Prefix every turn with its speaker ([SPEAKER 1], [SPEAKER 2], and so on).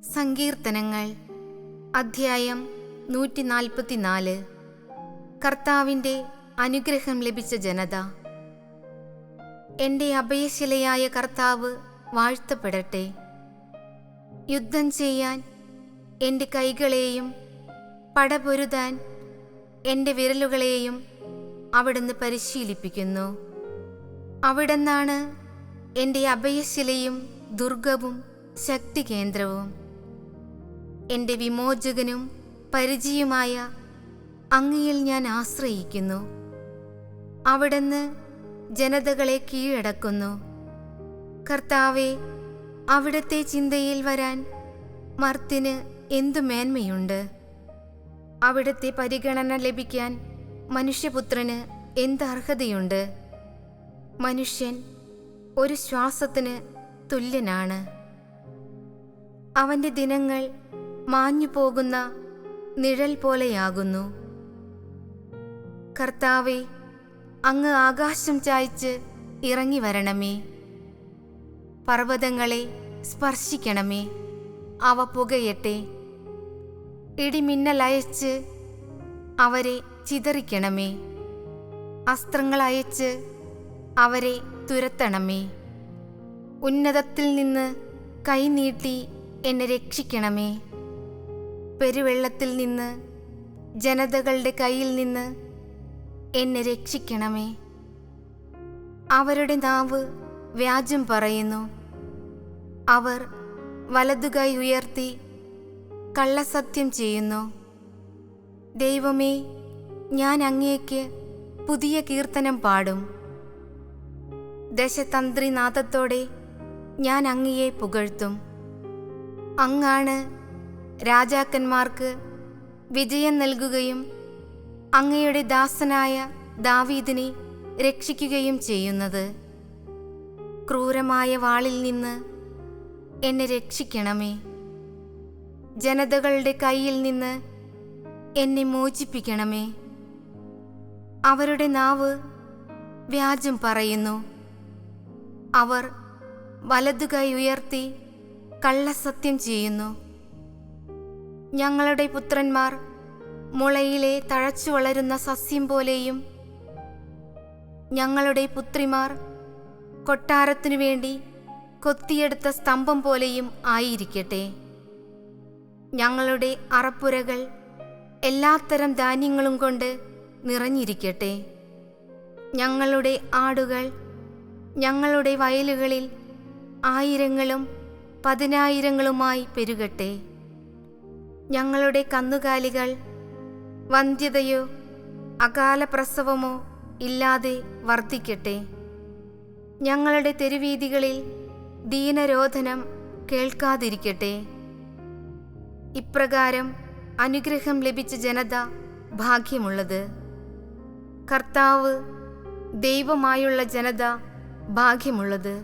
[SPEAKER 1] സങ്കീർത്തനങ്ങൾ അധ്യായം 144. കർത്താവിൻ്റെ അനുഗ്രഹം ലഭിച്ച ജനത. എൻ്റെ അഭയശിലയായ കർത്താവ് വാഴ്ത്തപ്പെടട്ടെ. യുദ്ധം ചെയ്യാൻ എൻ്റെ കൈകളെയും പടപൊരുതാൻ എൻ്റെ വിരലുകളെയും അവിടുന്ന് പരിശീലിപ്പിക്കുന്നു. അവിടുന്നാണ് എൻ്റെ അഭയശിലയും ദുർഗവും ശക്തികേന്ദ്രവും. എൻ്റെ വിമോചകനും പരിചയമായ അങ്ങയിൽ ഞാൻ ആശ്രയിക്കുന്നു. അവിടുന്ന് ജനതകളെ കീഴടക്കുന്നു. കർത്താവേ, അവിടുത്തെ ചിന്തയിൽ വരാൻ മർത്യന് എന്തു മേന്മയുണ്ട്? അവിടുത്തെ പരിഗണന ലഭിക്കാൻ മനുഷ്യപുത്രന് എന്ത് അർഹതയുണ്ട്? മനുഷ്യൻ ഒരു ശ്വാസത്തിന് തുല്യനാണ്. അവൻ്റെ ദിനങ്ങൾ മാഞ്ഞു പോകുന്ന നിഴൽ പോലെയാകുന്നു. കർത്താവേ, അങ്ങ് ആകാശം ചായ്ച്ച് ഇറങ്ങി വരണമേ. പർവ്വതങ്ങളെ സ്പർശിക്കണമേ, അവ പുകയട്ടെ. ഇടിമിന്നലയച്ച് അവരെ ചിതറിക്കണമേ. അസ്ത്രങ്ങളയച്ച് അവരെ തുരത്തണമേ. ഉന്നതത്തിൽ നിന്ന് കൈനീട്ടി എന്നെ രക്ഷിക്കണമേ. പെരുവെള്ളത്തിൽ നിന്ന്, ജനതകളുടെ കയ്യിൽ നിന്ന് എന്നെ രക്ഷിക്കണമേ. അവരുടെ നാവ് വ്യാജം പറയുന്നു. അവർ വലതുകൈ ഉയർത്തി കള്ളസത്യം ചെയ്യുന്നു. ദൈവമേ, ഞാൻ അങ്ങേക്ക് പുതിയ കീർത്തനം പാടും. ദശതന്ത്രിനാദത്തോടെ ഞാൻ അങ്ങയെ പുകഴ്ത്തും. അങ്ങാണ് രാജാക്കന്മാർക്ക് വിജയം നൽകുകയും അങ്ങയുടെ ദാസനായ ദാവീദിനെ രക്ഷിക്കുകയും ചെയ്യുന്നത്. ക്രൂരമായ വാളിൽ നിന്ന് എന്നെ രക്ഷിക്കണമേ. ജനതകളുടെ കയ്യിൽ നിന്ന് എന്നെ മോചിപ്പിക്കണമേ. അവരുടെ നാവ് വ്യാജം പറയുന്നു. അവർ വലതുകൈ ഉയർത്തി കള്ളസത്യം ചെയ്യുന്നു. ഞങ്ങളുടെ പുത്രന്മാർ മുളയിലെ തഴച്ചു വളരുന്ന സസ്യം പോലെയും ഞങ്ങളുടെ പുത്രിമാർ കൊട്ടാരത്തിനു വേണ്ടി കൊത്തിയെടുത്ത സ്തംഭം പോലെയും ആയിരിക്കട്ടെ. ഞങ്ങളുടെ അറപ്പുരകൾ എല്ലാത്തരം ധാന്യങ്ങളും കൊണ്ട് നിറഞ്ഞിരിക്കട്ടെ. ഞങ്ങളുടെ ആടുകൾ ഞങ്ങളുടെ വയലുകളിൽ ആയിരങ്ങളും പതിനായിരങ്ങളുമായി പെരുകട്ടെ. ഞങ്ങളുടെ കന്നുകാലികൾ വന്ധ്യതയോ അകാല പ്രസവമോ ഇല്ലാതെ വർദ്ധിക്കട്ടെ. ഞങ്ങളുടെ തെരുവീഥികളിൽ ദീനരോധനം കേൾക്കാതിരിക്കട്ടെ. ഇപ്രകാരം അനുഗ്രഹം ലഭിച്ച ജനത ഭാഗ്യമുള്ളത്. കർത്താവ് ദൈവമായുള്ള ജനത ഭാഗ്യമുള്ളത്.